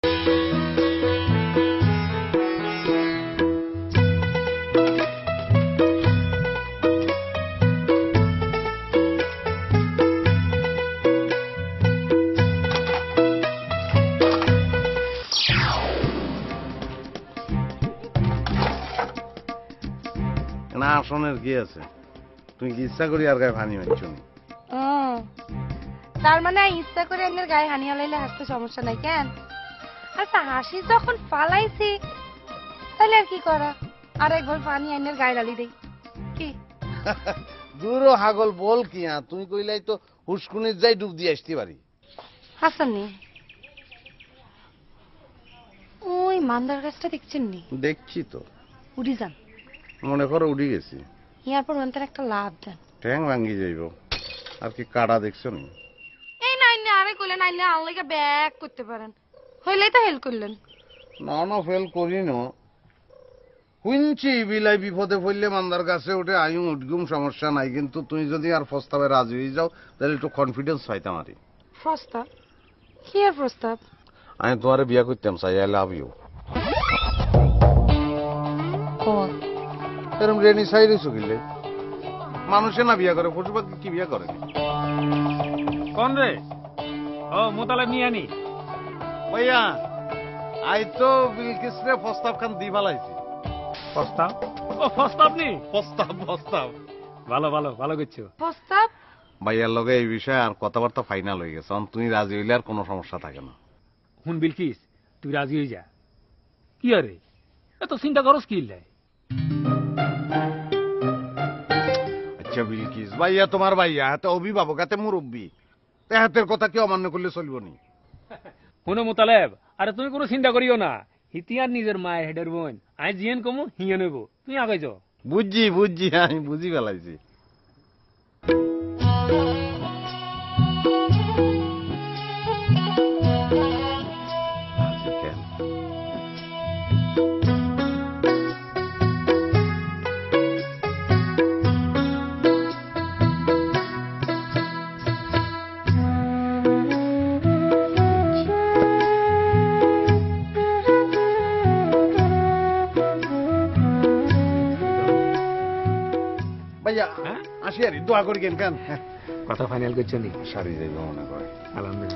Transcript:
না আসনের কি আছে, তুমি কি ইচ্ছা করি আর গায়ে পানি মারছো নি? তার মানে ইচ্ছা করে এনের গায়ে হানি হলাইলে হাসতে সমস্যা নাই কেন? আচ্ছা হাসি যখন পালাইছি তাহলে আর কি করা, আর একবার পানি এনের গায়ে ঢালি দেই কি? দূর হাগল বল কি, তুমি কইলাই তো হুসকুনির যাই ডুব দিয়ে আসতে পারি। হাসাননি ওই মান্দার গাছটা দেখছেন নি? দেখছি তো। উড়ি যান, মনে করো উঠে গেছি। ইয়ার পর অন্তর একটা লাভ দেন, ঠ্যাং ভাঙ্গি যাইব। আর কি কাটা দেখছো নি? এই নাই না আরে কইলেন আইলে আনলাইকে ব্যাক করতে পারেন, হইলেই তো হেল্প করলেন। না না ফেল করি না, শুনছি বিলাই বিপদে পড়লে মান্দার কাছে উঠে আয়ুম উঠগুম সমস্যা নাই, কিন্তু তুমি যদি আর প্রস্তাবে রাজি হয়ে যাও তাহলে একটু কনফিডেন্স পাইতাম আরে। প্রস্তাব? কি আর প্রস্তাব? আমি তোমার বিয়া করতাম চাই, আই লাভ ইউ। এরকম রেনি সাইডে চকিলে মানুষে না বিয়া করে, পশু পাখি কি বিয়া করে? কোন রে? ও মোতালেব নিয়ে আনি। ভাইয়া আই তো বিলকিস রে প্রস্তাব খান দি ভালাইছি। প্রস্তাব? ও প্রস্তাব নি? প্রস্তাব ভালো ভালো ভালো করছো। প্রস্তাব? ভাইয়ার লগে এই বিষয়ে আর কথাবার্তা ফাইনাল হয়ে গেছে, তুমি রাজি হইলে আর কোনো সমস্যা থাকে না। হুন বিলকিস, তুই রাজি হয়ে যা। কি আরে এত চিন্তা করস কি লাই? আচ্ছা বিলকিস ভাইয়া তোমার ভাইয়া, এত অভিভাবক, এত মুরব্বী, হাতের কথা কি অমান্য করলে চলব নি? হুনো মোতালেব, আরে তুমি কোনো চিন্তা করিও না, হিতিয়ার নিজের মায়ের হেডের বোন, আই জিয়েন কমু হিয়ে নেব, তুই আগে যাও। বুঝছি আমি বুঝি ফেলাইছি। ভাইয়া আসি আর দোয়া করি কেন কেন কথা ফাইনাল করছো নি? সারি যাইব মনে করে। আলহামদুলিল্লাহ।